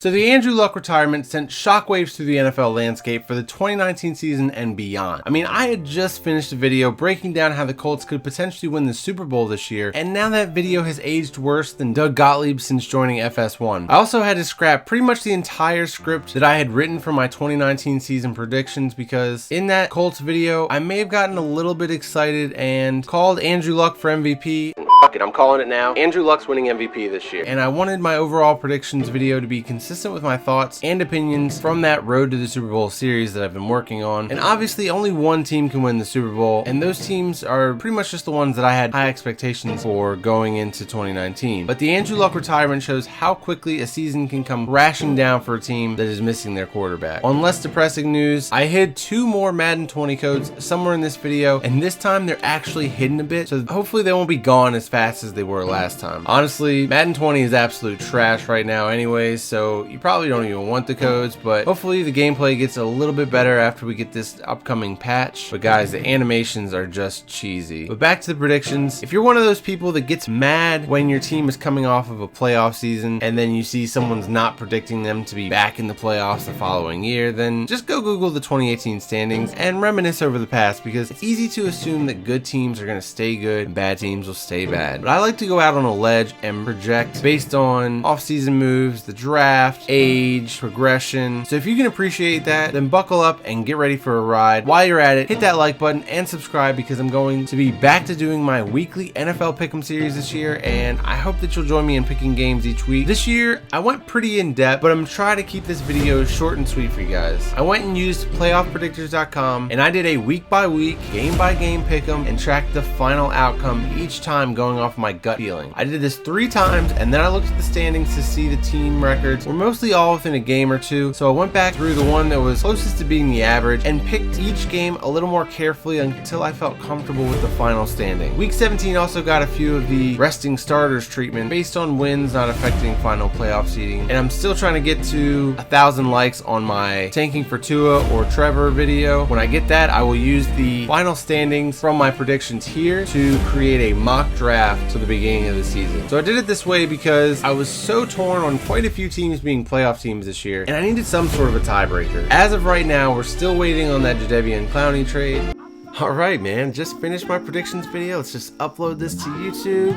So the Andrew Luck retirement sent shockwaves through the NFL landscape for the 2019 season and beyond. I mean, I had just finished a video breaking down how the Colts could potentially win the Super Bowl this year, and now that video has aged worse than Doug Gottlieb since joining FS1. I also had to scrap pretty much the entire script that I had written for my 2019 season predictions, because in that Colts video, I may have gotten a little bit excited and called Andrew Luck for MVP. Fuck it, I'm calling it now. Andrew Luck's winning MVP this year. And I wanted my overall predictions video to be consistent with my thoughts and opinions from that Road to the Super Bowl series that I've been working on. And obviously only one team can win the Super Bowl, and those teams are pretty much just the ones that I had high expectations for going into 2019. But the Andrew Luck retirement shows how quickly a season can come crashing down for a team that is missing their quarterback. On less depressing news, I hid 2 more Madden 20 codes somewhere in this video, and this time they're actually hidden a bit, so hopefully they won't be gone as fast as they were last time. Honestly, Madden 20 is absolute trash right now anyways, so you probably don't even want the codes, but hopefully the gameplay gets a little bit better after we get this upcoming patch. But guys, the animations are just cheesy. But back to the predictions. If you're one of those people that gets mad when your team is coming off of a playoff season and then you see someone's not predicting them to be back in the playoffs the following year, then just go Google the 2018 standings and reminisce over the past, because it's easy to assume that good teams are going to stay good and bad teams will stay bad. But I like to go out on a ledge and project based on off-season moves, the draft, age, progression. So if you can appreciate that, then buckle up and get ready for a ride. While you're at it, hit that like button and subscribe, because I'm going to be back to doing my weekly NFL Pick'em series this year, and I hope that you'll join me in picking games each week. This year, I went pretty in depth, but I'm trying to keep this video short and sweet for you guys. I went and used playoffpredictors.com, and I did a week by week, game by game pick'em and tracked the final outcome each time going off my gut feeling. I did this 3 times, and then I looked at the standings to see the team records were mostly all within a game or two, so I went back through the one that was closest to being the average and picked each game a little more carefully until I felt comfortable with the final standing. Week 17 also got a few of the resting starters treatment based on wins not affecting final playoff seeding, and I'm still trying to get to 1,000 likes on my tanking for Tua or Trevor video. When I get that, I will use the final standings from my predictions here to create a mock draft to the beginning of the season. So I did it this way because I was so torn on quite a few teams being playoff teams this year, and I needed some sort of a tiebreaker. As of right now, we're still waiting on that Jadeveon Clowney trade. Alright man, just finished my predictions video. Let's just upload this to YouTube.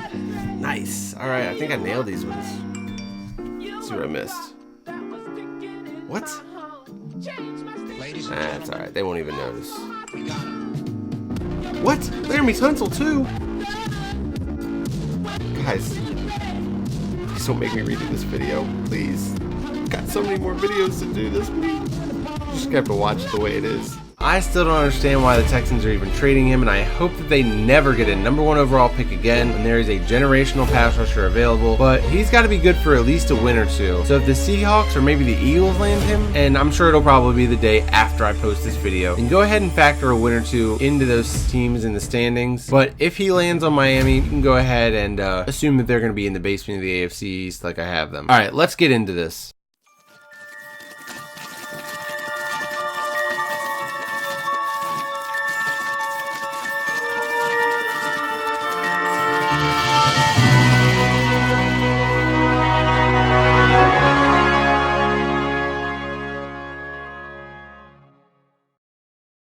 Nice. Alright, I think I nailed these ones. Let's see what I missed. What? That's alright, they won't even notice. What? Laramie Tunsil too? Guys, please don't make me redo this video, please. I've got so many more videos to do this week. You just have to watch it the way it is. I still don't understand why the Texans are even trading him, and I hope that they never get a #1 overall pick again when there is a generational pass rusher available, but he's got to be good for at least a win or two. So if the Seahawks or maybe the Eagles land him, and I'm sure it'll probably be the day after I post this video, then go ahead and factor a win or two into those teams in the standings. But if he lands on Miami, you can go ahead and assume that they're going to be in the basement of the AFC East like I have them. Alright, let's get into this.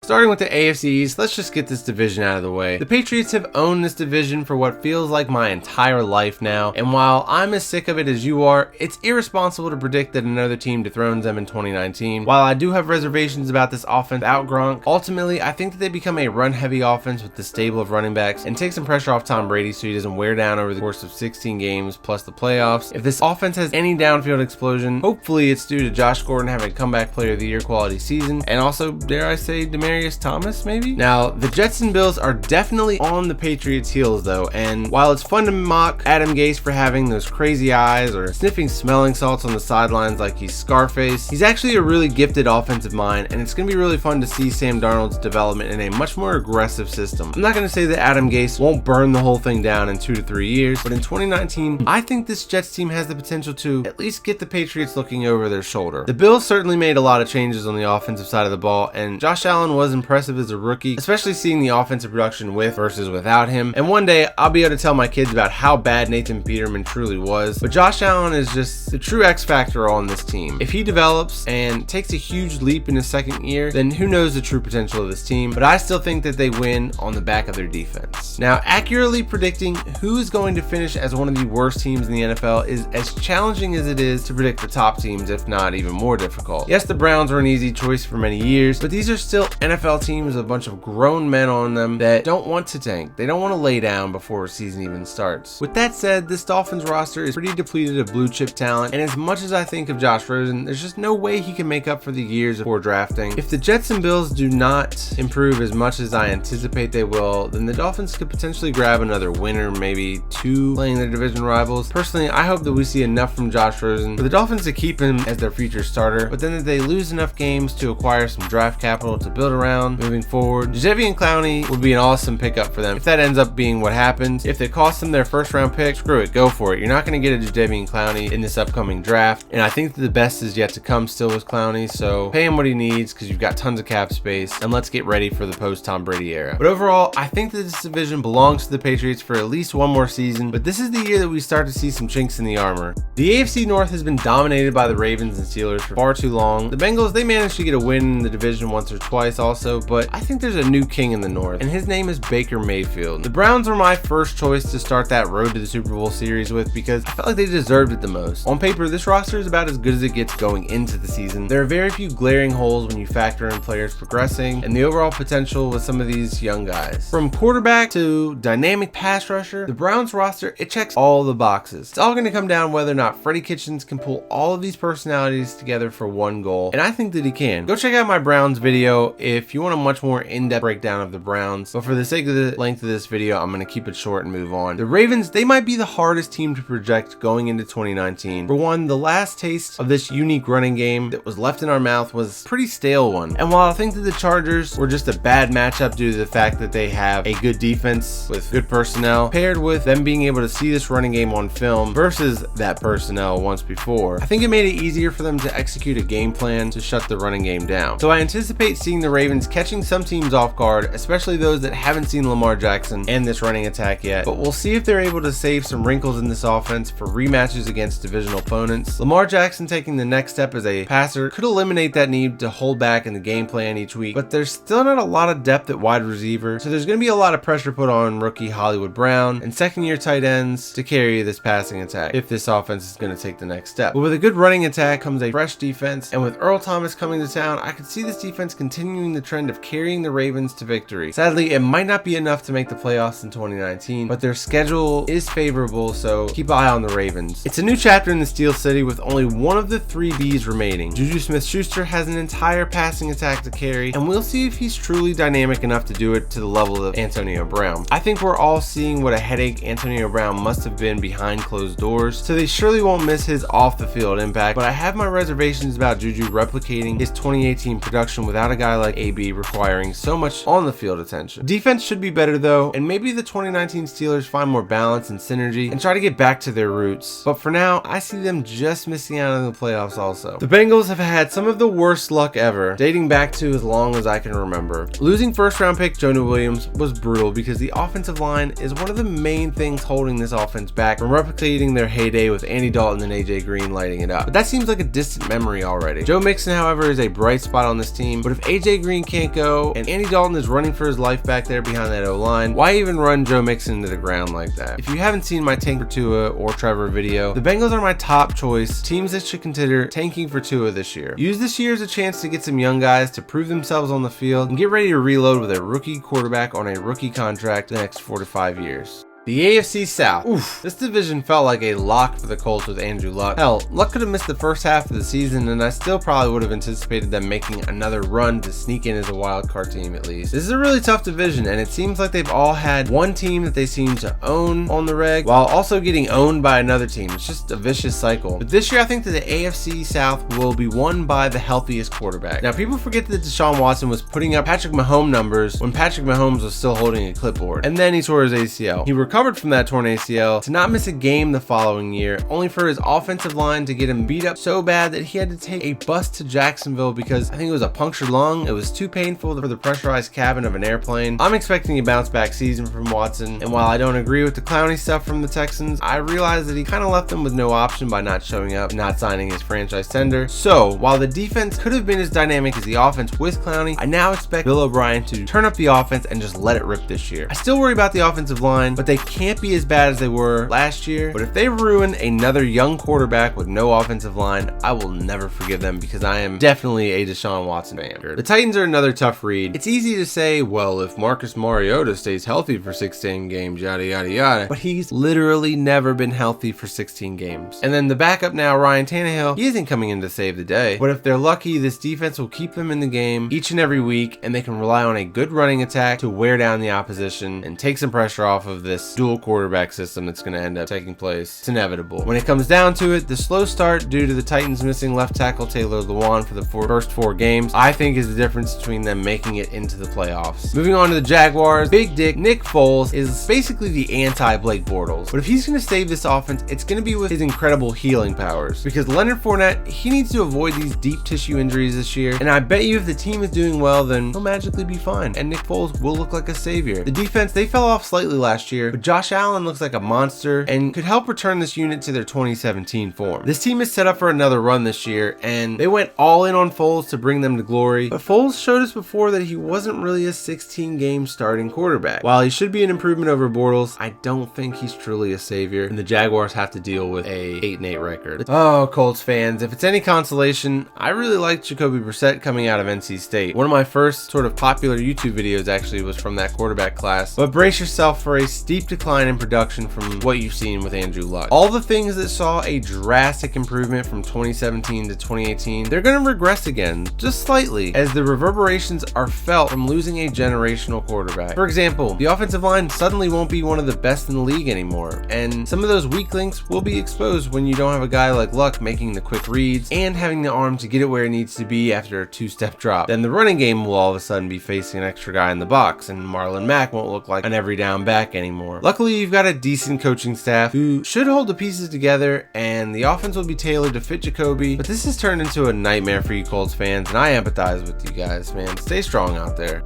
Starting with the AFC East, let's just get this division out of the way. The Patriots have owned this division for what feels like my entire life now, and while I'm as sick of it as you are, it's irresponsible to predict that another team dethrones them in 2019. While I do have reservations about this offense without Gronk, ultimately I think that they become a run-heavy offense with the stable of running backs and take some pressure off Tom Brady so he doesn't wear down over the course of 16 games plus the playoffs. If this offense has any downfield explosion, hopefully it's due to Josh Gordon having a comeback player of the year quality season, and also, dare I say, Demarius Thomas, maybe? Now, the Jets and Bills are definitely on the Patriots' heels though, and while it's fun to mock Adam Gase for having those crazy eyes or sniffing smelling salts on the sidelines like he's Scarface, he's actually a really gifted offensive mind, and it's going to be really fun to see Sam Darnold's development in a much more aggressive system. I'm not going to say that Adam Gase won't burn the whole thing down in 2 to 3 years, but in 2019, I think this Jets team has the potential to at least get the Patriots looking over their shoulder. The Bills certainly made a lot of changes on the offensive side of the ball, and Josh Allen was was impressive as a rookie, especially seeing the offensive production with versus without him. And one day I'll be able to tell my kids about how bad Nathan Peterman truly was. But Josh Allen is just the true X factor on this team. If he develops and takes a huge leap in his second year, then who knows the true potential of this team. But I still think that they win on the back of their defense. Now, accurately predicting who is going to finish as one of the worst teams in the NFL is as challenging as it is to predict the top teams, if not even more difficult. Yes, the Browns were an easy choice for many years, but these are still NFL teams with a bunch of grown men on them that don't want to tank. They don't want to lay down before a season even starts. With that said, this Dolphins roster is pretty depleted of blue chip talent, and as much as I think of Josh Rosen, there's just no way he can make up for the years of poor drafting. If the Jets and Bills do not improve as much as I anticipate they will, then the Dolphins could potentially grab another win or maybe two playing their division rivals. Personally, I hope that we see enough from Josh Rosen for the Dolphins to keep him as their future starter, but then that they lose enough games to acquire some draft capital to build around moving forward. Jadeveon Clowney would be an awesome pickup for them if that ends up being what happens. If they cost them their first round pick, screw it, go for it. You're not going to get a Jadeveon Clowney in this upcoming draft, and I think that the best is yet to come still with Clowney, so pay him what he needs because you've got tons of cap space, and let's get ready for the post Tom Brady era. But overall, I think that this division belongs to the Patriots for at least one more season, but this is the year that we start to see some chinks in the armor. The AFC North has been dominated by the Ravens and Steelers for far too long. The Bengals, they managed to get a win in the division once or twice also, but I think there's a new king in the North, and his name is Baker Mayfield. The Browns were my first choice to start that road to the Super Bowl series with because I felt like they deserved it the most. On paper, this roster is about as good as it gets going into the season. There are very few glaring holes when you factor in players progressing and the overall potential with some of these young guys. From quarterback to dynamic pass rusher, the Browns roster, it checks all the boxes. It's all going to come down whether or not Freddie Kitchens can pull all of these personalities together for one goal, and I think that he can. Go check out my Browns video if you want a much more in-depth breakdown of the Browns, but for the sake of the length of this video, I'm going to keep it short and move on. The Ravens, they might be the hardest team to project going into 2019. For one, the last taste of this unique running game that was left in our mouth was a pretty stale one, and while I think that the Chargers were just a bad matchup due to the fact that they have a good defense with good personnel, paired with them being able to see this running game on film versus that personnel once before, I think it made it easier for them to execute a game plan to shut the running game down. So I anticipate seeing the Ravens catching some teams off guard, especially those that haven't seen Lamar Jackson and this running attack yet, but we'll see if they're able to save some wrinkles in this offense for rematches against divisional opponents. Lamar Jackson taking the next step as a passer could eliminate that need to hold back in the game plan each week, but there's still not a lot of depth at wide receiver, so there's going to be a lot of pressure put on rookie Hollywood Brown and second-year tight ends to carry this passing attack if this offense is going to take the next step. But with a good running attack comes a fresh defense, and with Earl Thomas coming to town, I could see this defense continuing the trend of carrying the Ravens to victory. Sadly, it might not be enough to make the playoffs in 2019, but their schedule is favorable, so keep an eye on the Ravens. It's a new chapter in the Steel City with only one of the three Bs remaining. Juju Smith-Schuster has an entire passing attack to carry, and we'll see if he's truly dynamic enough to do it to the level of Antonio Brown. I think we're all seeing what a headache Antonio Brown must have been behind closed doors, so they surely won't miss his off-the-field impact, but I have my reservations about Juju replicating his 2018 production without a guy like AB requiring so much on-the-field attention. Defense should be better though, and maybe the 2019 Steelers find more balance and synergy and try to get back to their roots, but for now, I see them just missing out on the playoffs also. The Bengals have had some of the worst luck ever, dating back to as long as I can remember. Losing first-round pick Jonah Williams was brutal because the offensive line is one of the main things holding this offense back from replicating their heyday with Andy Dalton and AJ Green lighting it up. But that seems like a distant memory already. Joe Mixon, however, is a bright spot on this team, but if AJ Green can't go and Andy Dalton is running for his life back there behind that O-line, why even run Joe Mixon into the ground like that? If you haven't seen my tank for Tua or Trevor video, the Bengals are my top choice teams that should consider tanking for Tua this year. Use this year as a chance to get some young guys to prove themselves on the field and get ready to reload with a rookie quarterback on a rookie contract the next 4 to 5 years. The AFC South. Oof, this division felt like a lock for the Colts with Andrew Luck. Hell, Luck could have missed the first half of the season, and I still probably would have anticipated them making another run to sneak in as a wild card team at least. This is a really tough division, and it seems like they've all had one team that they seem to own on the reg, while also getting owned by another team. It's just a vicious cycle. But this year, I think that the AFC South will be won by the healthiest quarterback. Now, people forget that Deshaun Watson was putting up Patrick Mahomes numbers when Patrick Mahomes was still holding a clipboard, and then he tore his ACL. He recovered recovered from that torn ACL to not miss a game the following year, only for his offensive line to get him beat up so bad that he had to take a bus to Jacksonville because I think it was a punctured lung. It was too painful for the pressurized cabin of an airplane. I'm expecting a bounce back season from Watson, and while I don't agree with the Clowney stuff from the Texans, I realize that he kind of left them with no option by not showing up and not signing his franchise tender. So while the defense could have been as dynamic as the offense with Clowney, I now expect Bill O'Brien to turn up the offense and just let it rip this year. I still worry about the offensive line, but they can't be as bad as they were last year. But if they ruin another young quarterback with no offensive line, I will never forgive them because I am definitely a Deshaun Watson fan. The Titans are another tough read. It's easy to say, well, if Marcus Mariota stays healthy for 16 games, yada yada yada, but he's literally never been healthy for 16 games. And then the backup now, Ryan Tannehill, he isn't coming in to save the day, but if they're lucky, this defense will keep them in the game each and every week, and they can rely on a good running attack to wear down the opposition and take some pressure off of this dual quarterback system that's going to end up taking place. It's inevitable. When it comes down to it, the slow start due to the Titans missing left tackle Taylor Lewan for the first 4 games, I think is the difference between them making it into the playoffs. Moving on to the Jaguars, Big Dick Nick Foles is basically the anti-Blake Bortles, but if he's going to save this offense, it's going to be with his incredible healing powers, because Leonard Fournette, he needs to avoid these deep tissue injuries this year, and I bet you if the team is doing well, then he'll magically be fine, and Nick Foles will look like a savior. The defense, they fell off slightly last year, but Josh Allen looks like a monster and could help return this unit to their 2017 form. This team is set up for another run this year, and they went all in on Foles to bring them to glory, but Foles showed us before that he wasn't really a 16-game starting quarterback. While he should be an improvement over Bortles, I don't think he's truly a savior, and the Jaguars have to deal with a 8-8 record. Oh, Colts fans, if it's any consolation, I really liked Jacoby Brissett coming out of NC State. One of my first sort of popular YouTube videos actually was from that quarterback class, but brace yourself for a steep decline in production from what you've seen with Andrew Luck. All the things that saw a drastic improvement from 2017 to 2018, they're going to regress again, just slightly, as the reverberations are felt from losing a generational quarterback. For example, the offensive line suddenly won't be one of the best in the league anymore, and some of those weak links will be exposed when you don't have a guy like Luck making the quick reads and having the arm to get it where it needs to be after a 2-step drop. Then the running game will all of a sudden be facing an extra guy in the box, and Marlon Mack won't look like an every down back anymore. Luckily, you've got a decent coaching staff who should hold the pieces together, and the offense will be tailored to fit Jacoby, but this has turned into a nightmare for you Colts fans, and I empathize with you guys, man. Stay strong out there.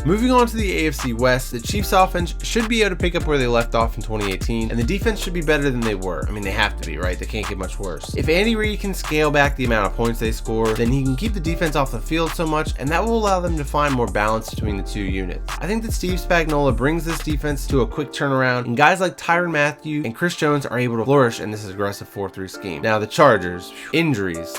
Moving on to the AFC West, the Chiefs offense should be able to pick up where they left off in 2018, and the defense should be better than they were. I mean, they have to be, right? They can't get much worse. If Andy Reid can scale back the amount of points they score, then he can keep the defense off the field so much, and that will allow them to find more balance between the two units. I think that Steve Spagnuolo brings this defense to a quick turnaround, and guys like Tyrann Mathieu and Chris Jones are able to flourish in this aggressive 4-3 scheme. Now, the Chargers, injuries.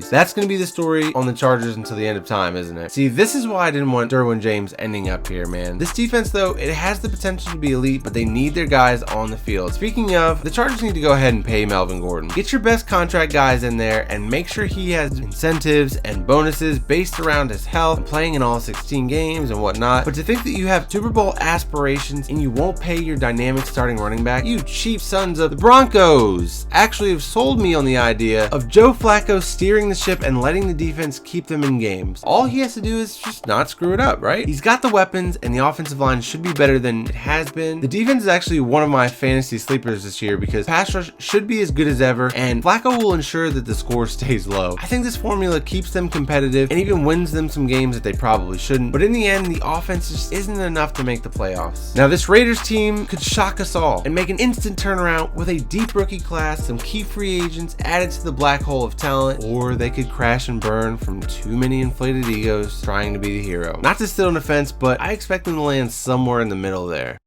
That's going to be the story on the Chargers until the end of time, isn't it? See, this is why I didn't want Derwin James ending up here, man. This defense, though, it has the potential to be elite, but they need their guys on the field. Speaking of, the Chargers need to go ahead and pay Melvin Gordon. Get your best contract guys in there and make sure he has incentives and bonuses based around his health and playing in all 16 games and whatnot. But to think that you have Super Bowl aspirations and you won't pay your dynamic starting running back, you cheap sons of the Broncos actually have sold me on the idea of Joe Flacco steering the ship and letting the defense keep them in games. All he has to do is just not screw it up, right? He's got the weapons, and the offensive line should be better than it has been. The defense is actually one of my fantasy sleepers this year because pass rush should be as good as ever, and Flacco will ensure that the score stays low. I think this formula keeps them competitive and even wins them some games that they probably shouldn't, but in the end, the offense just isn't enough to make the playoffs. Now, this Raiders team could shock us all and make an instant turnaround with a deep rookie class, some key free agents added to the black hole of talent, or they could crash and burn from too many inflated egos trying to be the hero. Not to steal an offense, but I expect them to land somewhere in the middle there.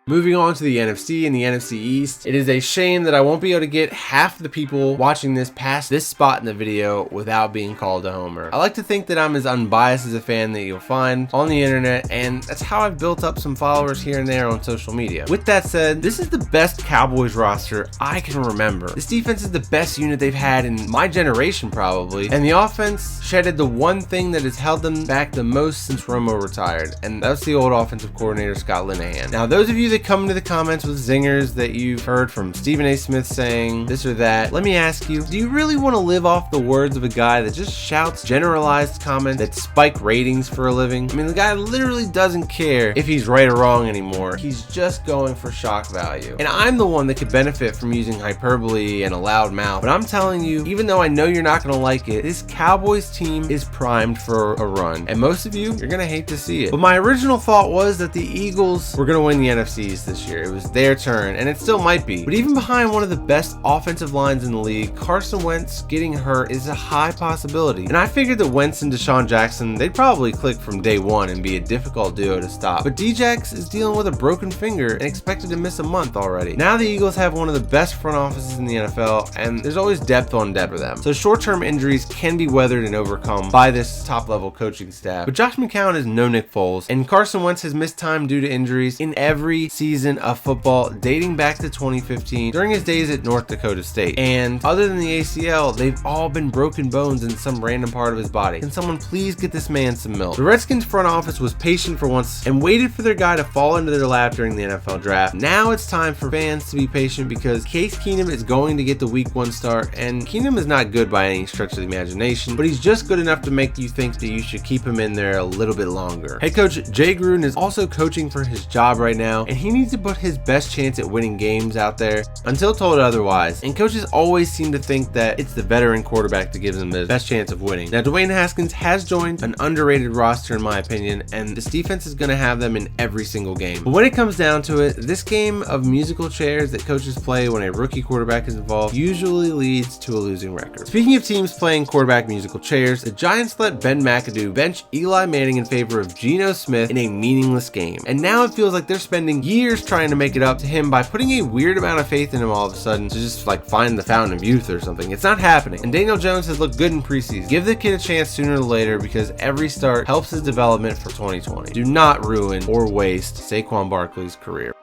Moving on to the NFC and the NFC East, it is a shame that I won't be able to get half the people watching this past this spot in the video without being called a homer. I like to think that I'm as unbiased as a fan that you'll find on the internet, and that's how I've built up some followers here and there on social media. With that said, this is the best Cowboys roster I can remember. This defense is the best unit they've had in my generation probably, and the offense shedded the one thing that has held them back the most since Romo retired, and that's the old offensive coordinator Scott Linehan. Now, those of you that that come into the comments with zingers that you've heard from Stephen A. Smith saying this or that, let me ask you, do you really want to live off the words of a guy that just shouts generalized comments that spike ratings for a living? I mean, the guy literally doesn't care if he's right or wrong anymore. He's just going for shock value. And I'm the one that could benefit from using hyperbole and a loud mouth, but I'm telling you, even though I know you're not going to like it, this Cowboys team is primed for a run, and most of you, you're going to hate to see it. But my original thought was that the Eagles were going to win the NFC East this year. It was their turn, and it still might be. But even behind one of the best offensive lines in the league, Carson Wentz getting hurt is a high possibility. And I figured that Wentz and Deshaun Jackson, they'd probably click from day one and be a difficult duo to stop. But Djax is dealing with a broken finger and expected to miss a month already. Now the Eagles have one of the best front offices in the NFL, and there's always depth on depth for them. So short-term injuries can be weathered and overcome by this top-level coaching staff. But Josh McCown is no Nick Foles, and Carson Wentz has missed time due to injuries in every season of football dating back to 2015 during his days at North Dakota State. And other than the ACL, they've all been broken bones in some random part of his body. Can someone please get this man some milk? The Redskins front office was patient for once and waited for their guy to fall into their lap during the NFL draft. Now it's time for fans to be patient because Case Keenum is going to get the week 1 start, and Keenum is not good by any stretch of the imagination, but he's just good enough to make you think that you should keep him in there a little bit longer. Head coach Jay Gruden is also coaching for his job right now, and he needs to put his best chance at winning games out there until told otherwise. And coaches always seem to think that it's the veteran quarterback that gives them the best chance of winning. Now, Dwayne Haskins has joined an underrated roster in my opinion, and this defense is going to have them in every single game. But when it comes down to it, this game of musical chairs that coaches play when a rookie quarterback is involved usually leads to a losing record. Speaking of teams playing quarterback musical chairs, the Giants let Ben McAdoo bench Eli Manning in favor of Geno Smith in a meaningless game. And now it feels like they're spending years trying to make it up to him by putting a weird amount of faith in him all of a sudden to just like find the fountain of youth or something. It's not happening. And Daniel Jones has looked good in preseason. Give the kid a chance sooner or later because every start helps his development for 2020. Do not ruin or waste Saquon Barkley's career.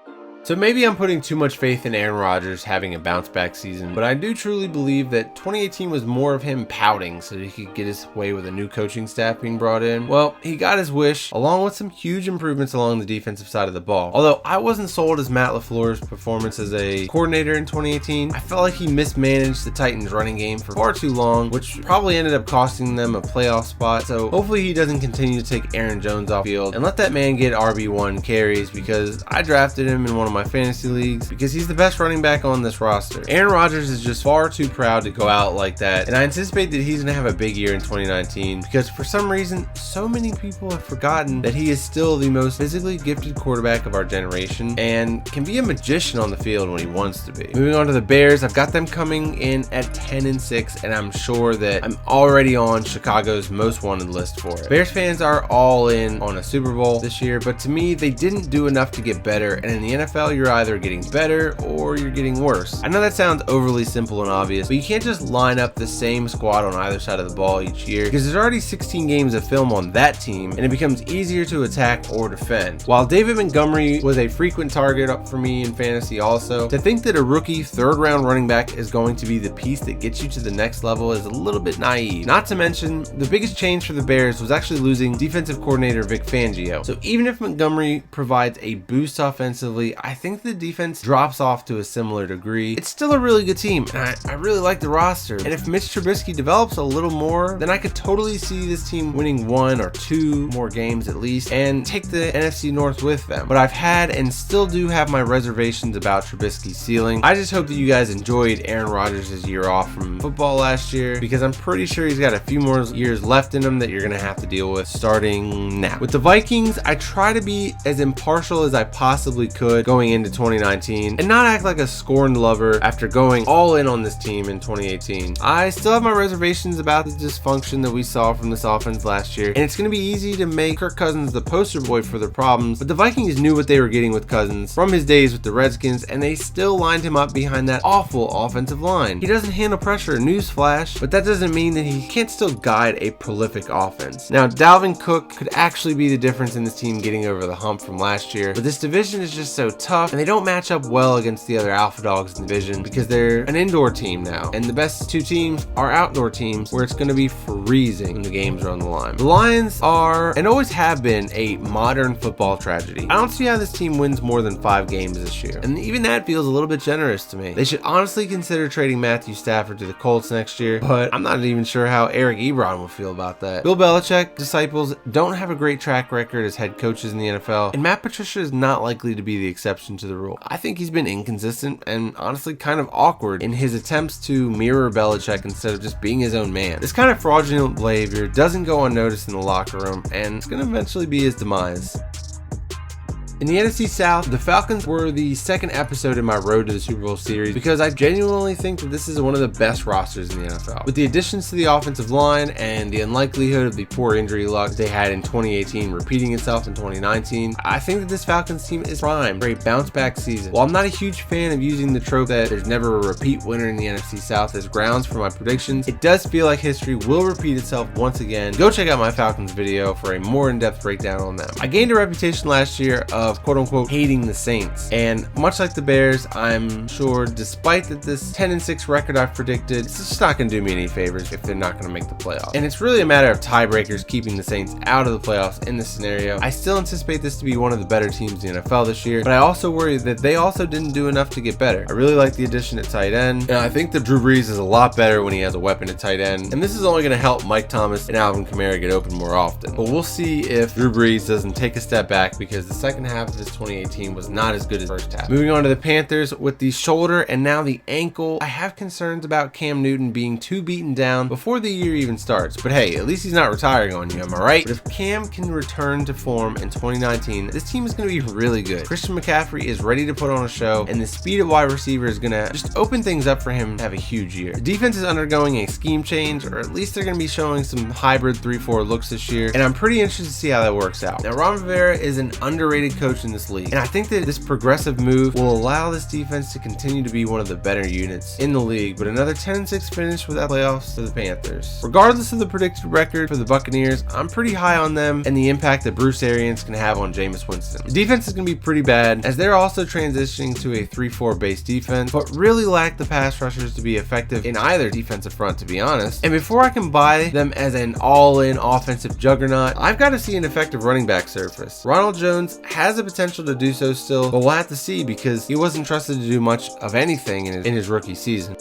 So maybe I'm putting too much faith in Aaron Rodgers having a bounce back season, but I do truly believe that 2018 was more of him pouting so that he could get his way with a new coaching staff being brought in. Well, he got his wish, along with some huge improvements along the defensive side of the ball. Although I wasn't sold as Matt LaFleur's performance as a coordinator in 2018, I felt like he mismanaged the Titans running game for far too long, which probably ended up costing them a playoff spot. So hopefully he doesn't continue to take Aaron Jones off field and let that man get RB1 carries, because I drafted him in one of my fantasy leagues because he's the best running back on this roster. Aaron Rodgers is just far too proud to go out like that, and I anticipate that he's gonna have a big year in 2019 because for some reason so many people have forgotten that he is still the most physically gifted quarterback of our generation and can be a magician on the field when he wants to be. Moving on to the Bears, I've got them coming in at 10-6, and I'm sure that I'm already on Chicago's most wanted list for it. Bears fans are all in on a Super Bowl this year, but to me they didn't do enough to get better, and in the NFL you're either getting better or you're getting worse. I know that sounds overly simple and obvious, but you can't just line up the same squad on either side of the ball each year because there's already 16 games of film on that team and it becomes easier to attack or defend. While David Montgomery was a frequent target up for me in fantasy also, to think that a rookie 3rd round running back is going to be the piece that gets you to the next level is a little bit naive. Not to mention, the biggest change for the Bears was actually losing defensive coordinator Vic Fangio. So even if Montgomery provides a boost offensively, I think the defense drops off to a similar degree. It's still a really good team, and I really like the roster. And if Mitch Trubisky develops a little more, then I could totally see this team winning 1 or 2 more games at least and take the NFC North with them. But I've had and still do have my reservations about Trubisky's ceiling. I just hope that you guys enjoyed Aaron Rodgers' year off from football last year, because I'm pretty sure he's got a few more years left in him that you're going to have to deal with starting now. With the Vikings, I try to be as impartial as I possibly could going into 2019 and not act like a scorned lover after going all in on this team in 2018. I still have my reservations about the dysfunction that we saw from this offense last year, and it's going to be easy to make Kirk Cousins the poster boy for their problems, but the Vikings knew what they were getting with Cousins from his days with the Redskins, and they still lined him up behind that awful offensive line. He doesn't handle pressure, newsflash, but that doesn't mean that he can't still guide a prolific offense. Now, Dalvin Cook could actually be the difference in this team getting over the hump from last year, but this division is just so tough tough, and they don't match up well against the other alpha dogs in the division because they're an indoor team now, and the best two teams are outdoor teams where it's going to be freezing when the games are on the line. The Lions are, and always have been, a modern football tragedy. I don't see how this team wins more than 5 games this year, and even that feels a little bit generous to me. They should honestly consider trading Matthew Stafford to the Colts next year, but I'm not even sure how Eric Ebron will feel about that. Bill Belichick disciples don't have a great track record as head coaches in the NFL, and Matt Patricia is not likely to be the exception to the rule. I think he's been inconsistent and honestly kind of awkward in his attempts to mirror Belichick instead of just being his own man. This kind of fraudulent behavior doesn't go unnoticed in the locker room, and it's going to eventually be his demise. In the NFC South, the Falcons were the second episode in my Road to the Super Bowl series because I genuinely think that this is one of the best rosters in the NFL. With the additions to the offensive line and the unlikelihood of the poor injury luck they had in 2018 repeating itself in 2019, I think that this Falcons team is primed for a bounce-back season. While I'm not a huge fan of using the trope that there's never a repeat winner in the NFC South as grounds for my predictions, it does feel like history will repeat itself once again. Go check out my Falcons video for a more in-depth breakdown on them. I gained a reputation last year of quote-unquote hating the Saints, and much like the Bears, I'm sure despite that this 10-6 record I've predicted, it's just not going to do me any favors if they're not going to make the playoffs. And it's really a matter of tiebreakers keeping the Saints out of the playoffs in this scenario. I still anticipate this to be one of the better teams in the NFL this year, but I also worry that they also didn't do enough to get better. I really like the addition at tight end, and I think that Drew Brees is a lot better when he has a weapon at tight end, and this is only going to help Mike Thomas and Alvin Kamara get open more often. But we'll see if Drew Brees doesn't take a step back because the second half of his 2018 was not as good as the first half. Moving on to the Panthers, with the shoulder and now the ankle, I have concerns about Cam Newton being too beaten down before the year even starts. But hey, at least he's not retiring on you, am I right? But if Cam can return to form in 2019, this team is going to be really good. Christian McCaffrey is ready to put on a show, and the speed of wide receiver is going to just open things up for him to have a huge year. The defense is undergoing a scheme change, or at least they're going to be showing some hybrid 3-4 looks this year, and I'm pretty interested to see how that works out. Now, Ron Rivera is an underrated coach in this league, and I think that this progressive move will allow this defense to continue to be one of the better units in the league, but another 10-6 finish without playoffs to the Panthers. Regardless of the predicted record for the Buccaneers, I'm pretty high on them and the impact that Bruce Arians can have on Jameis Winston. The defense is going to be pretty bad as they're also transitioning to a 3-4 base defense, but really lack the pass rushers to be effective in either defensive front, to be honest. And before I can buy them as an all-in offensive juggernaut, I've got to see an effective running back surface. Ronald Jones has the potential to do so still, but we'll have to see because he wasn't trusted to do much of anything in his rookie season.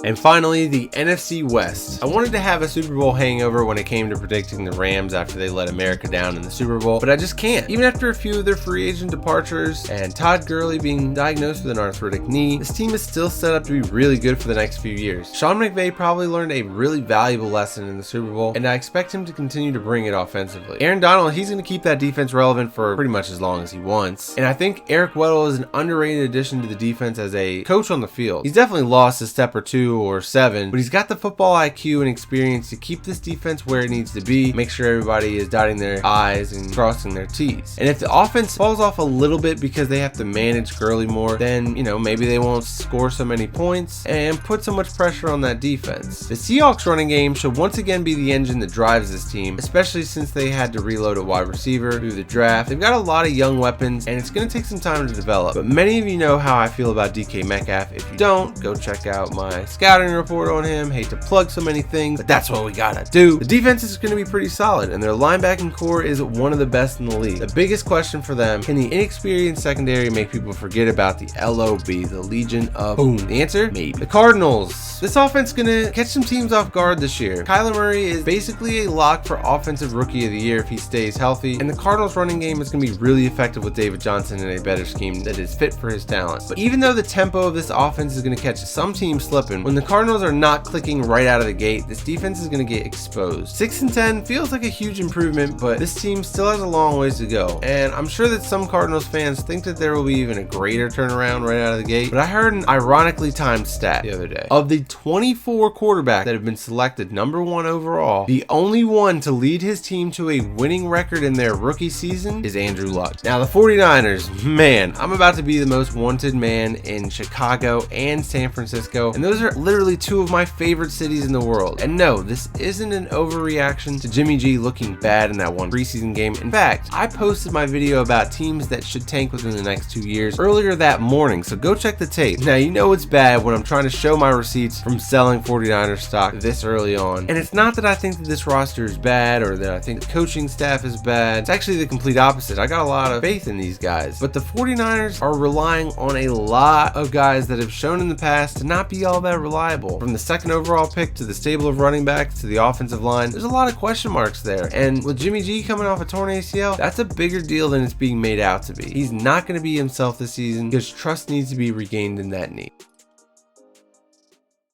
And finally, the NFC West. I wanted to have a Super Bowl hangover when it came to predicting the Rams after they let America down in the Super Bowl, but I just can't. Even after a few of their free agent departures and Todd Gurley being diagnosed with an arthritic knee, this team is still set up to be really good for the next few years. Sean McVay probably learned a really valuable lesson in the Super Bowl, and I expect him to continue to bring it offensively. Aaron Donald, he's going to keep that defense relevant for pretty much as long as he wants, and I think Eric Weddle is an underrated addition to the defense as a coach on the field. He's definitely lost a step or two or 7, but he's got the football IQ and experience to keep this defense where it needs to be, make sure everybody is dotting their I's and crossing their T's. And if the offense falls off a little bit because they have to manage Gurley more, then, maybe they won't score so many points and put so much pressure on that defense. The Seahawks running game should once again be the engine that drives this team, especially since they had to reload a wide receiver through the draft. They've got a lot of young weapons, and it's going to take some time to develop, but many of you know how I feel about DK Metcalf. If you don't, go check out my scouting report on him. Hate to plug so many things, but that's what we gotta do. The defense is going to be pretty solid, and their linebacking core is one of the best in the league. The biggest question for them: can the inexperienced secondary make people forget about the LOB, the Legion of Boom? The answer: maybe. The Cardinals. This offense is going to catch some teams off guard this year. Kyler Murray is basically a lock for Offensive Rookie of the Year if he stays healthy, and the Cardinals running game is going to be really effective with David Johnson in a better scheme that is fit for his talents. But even though the tempo of this offense is going to catch some teams slipping, when the Cardinals are not clicking right out of the gate, this defense is going to get exposed. 6-10 feels like a huge improvement, but this team still has a long ways to go, and I'm sure that some Cardinals fans think that there will be even a greater turnaround right out of the gate, but I heard an ironically timed stat the other day. Of the 24 quarterbacks that have been selected number 1 overall, the only one to lead his team to a winning record in their rookie season is Andrew Luck. Now the 49ers, man, I'm about to be the most wanted man in Chicago and San Francisco, and those are literally two of my favorite cities in the world. And no, this isn't an overreaction to Jimmy G looking bad in that one preseason game. In fact, I posted my video about teams that should tank within the next 2 years earlier that morning, so go check the tape. Now, you know it's bad when I'm trying to show my receipts from selling 49ers stock this early on. And it's not that I think that this roster is bad or that I think the coaching staff is bad. It's actually the complete opposite. I got a lot of faith in these guys. But the 49ers are relying on a lot of guys that have shown in the past to not be all that reliable. From the second overall pick to the stable of running backs to the offensive line, there's a lot of question marks there. And with Jimmy G coming off a torn ACL, that's a bigger deal than it's being made out to be. He's not going to be himself this season because trust needs to be regained in that knee.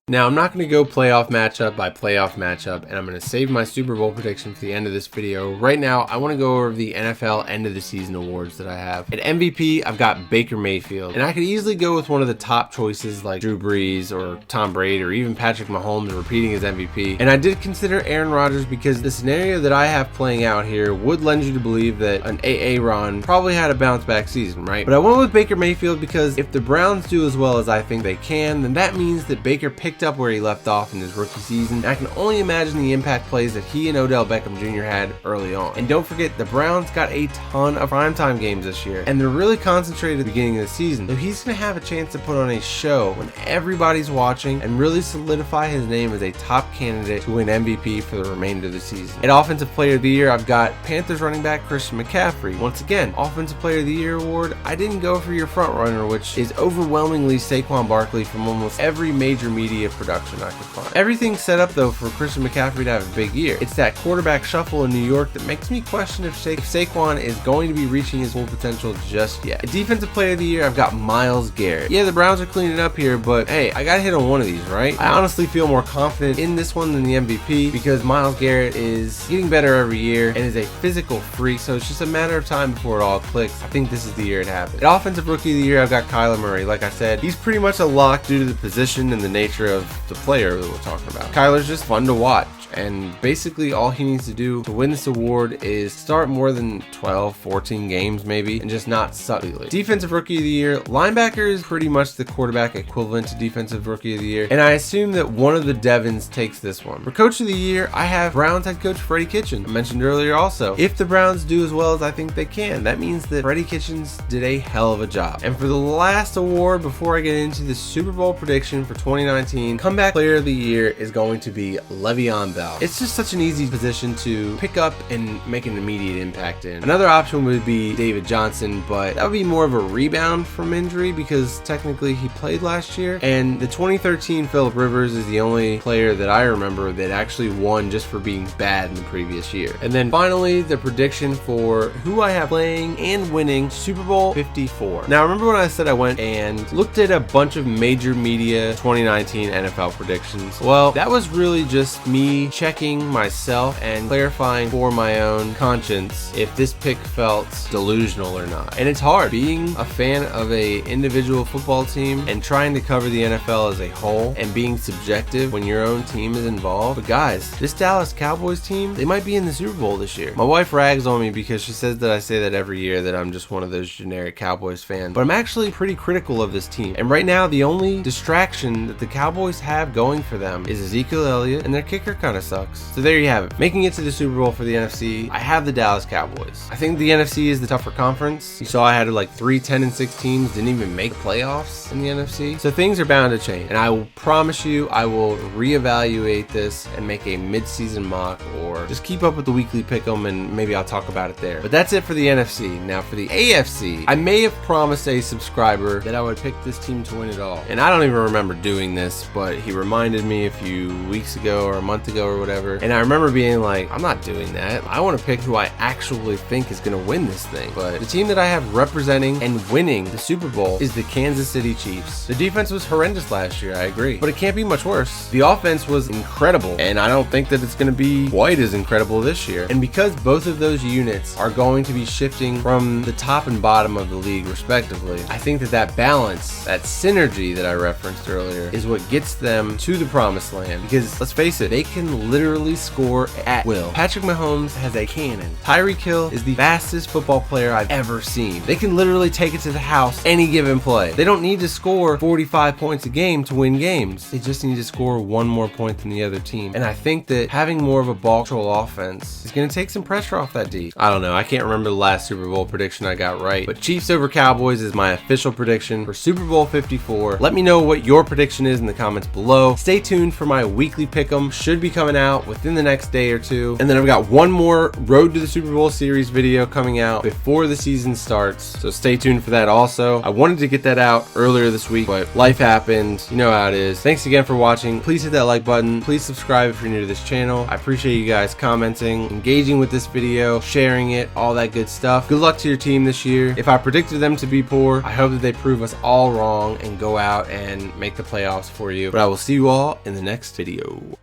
Now, I'm not going to go playoff matchup by playoff matchup, and I'm going to save my Super Bowl prediction for the end of this video. Right now, I want to go over the NFL end of the season awards that I have. At MVP, I've got Baker Mayfield, and I could easily go with one of the top choices like Drew Brees or Tom Brady or even Patrick Mahomes repeating his MVP. And I did consider Aaron Rodgers because the scenario that I have playing out here would lend you to believe that an Aaron probably had a bounce back season, right? But I went with Baker Mayfield because if the Browns do as well as I think they can, then that means that Baker picked up where he left off in his rookie season. I can only imagine the impact plays that he and Odell Beckham Jr. had early on. And don't forget, the Browns got a ton of primetime games this year, and they're really concentrated at the beginning of the season. So he's going to have a chance to put on a show when everybody's watching and really solidify his name as a top candidate to win MVP for the remainder of the season. At Offensive Player of the Year, I've got Panthers running back Christian McCaffrey. Once again, Offensive Player of the Year award, I didn't go for your front runner, which is overwhelmingly Saquon Barkley from almost every major media production I could find. Everything's set up though for Christian McCaffrey to have a big year. It's that quarterback shuffle in New York that makes me question if Saquon is going to be reaching his full potential just yet. At Defensive Player of the Year, I've got Myles Garrett. Yeah, the Browns are cleaning up here, but hey, I gotta hit on one of these, right? I honestly feel more confident in this one than the MVP because Myles Garrett is getting better every year and is a physical freak, so it's just a matter of time before it all clicks. I think this is the year it happens. At Offensive Rookie of the Year, I've got Kyler Murray. Like I said, he's pretty much a lock due to the position and the nature of the player that we're talking about. Kyler's just fun to watch, and basically all he needs to do to win this award is start more than 12, 14 games maybe, and just not suck. Defensive Rookie of the Year, linebacker is pretty much the quarterback equivalent to Defensive Rookie of the Year, and I assume that one of the Devons takes this one. For Coach of the Year, I have Browns head coach Freddie Kitchens. I mentioned earlier also, if the Browns do as well as I think they can, that means that Freddie Kitchens did a hell of a job. And for the last award, before I get into the Super Bowl prediction for 2019, Comeback Player of the Year is going to be Le'Veon Bell. It's just such an easy position to pick up and make an immediate impact in. Another option would be David Johnson, but that would be more of a rebound from injury because technically he played last year. And the 2013 Phillip Rivers is the only player that I remember that actually won just for being bad in the previous year. And then finally, the prediction for who I have playing and winning Super Bowl 54. Now, remember when I said I went and looked at a bunch of major media 2019 NFL predictions? Well, that was really just me checking myself and clarifying for my own conscience if this pick felt delusional or not. And it's hard being a fan of a individual football team and trying to cover the NFL as a whole and being subjective when your own team is involved. But guys, this Dallas Cowboys team, they might be in the Super Bowl this year. My wife rags on me because she says that I say that every year, that I'm just one of those generic Cowboys fans, but I'm actually pretty critical of this team. And right now, the only distraction that the Cowboys have going for them is Ezekiel Elliott, and their kicker kind of sucks. So there you have it. Making it to the Super Bowl for the NFC, I have the Dallas Cowboys. I think the NFC is the tougher conference. You saw I had like 3 10-6 teams didn't even make playoffs in the NFC. So things are bound to change. And I will promise you, I will reevaluate this and make a mid-season mock, or just keep up with the weekly pick'em and maybe I'll talk about it there. But that's it for the NFC. Now for the AFC, I may have promised a subscriber that I would pick this team to win it all. And I don't even remember doing this, but he reminded me a few weeks ago or a month ago or whatever. And I remember being like, I'm not doing that. I want to pick who I actually think is going to win this thing. But the team that I have representing and winning the Super Bowl is the Kansas City Chiefs. The defense was horrendous last year, I agree, but it can't be much worse. The offense was incredible, and I don't think that it's going to be quite as incredible this year. And because both of those units are going to be shifting from the top and bottom of the league respectively, I think that that balance, that synergy that I referenced earlier, is what gets gets them to the promised land. Because let's face it, they can literally score at will. Patrick Mahomes has a cannon. Tyreek Hill is the fastest football player I've ever seen. They can literally take it to the house any given play. They don't need to score 45 points a game to win games. They just need to score one more point than the other team. And I think that having more of a ball control offense is going to take some pressure off that D. I don't know. I can't remember the last Super Bowl prediction I got right, but Chiefs over Cowboys is my official prediction for Super Bowl 54. Let me know what your prediction is in the comments below. Stay tuned for my weekly pick'em. Should be coming out within the next day or two. And then I've got one more Road to the Super Bowl series video coming out before the season starts. So stay tuned for that also. I wanted to get that out earlier this week, but life happened. You know how it is. Thanks again for watching. Please hit that like button. Please subscribe if you're new to this channel. I appreciate you guys commenting, engaging with this video, sharing it, all that good stuff. Good luck to your team this year. If I predicted them to be poor, I hope that they prove us all wrong and go out and make the playoffs for you. But I will see you all in the next video.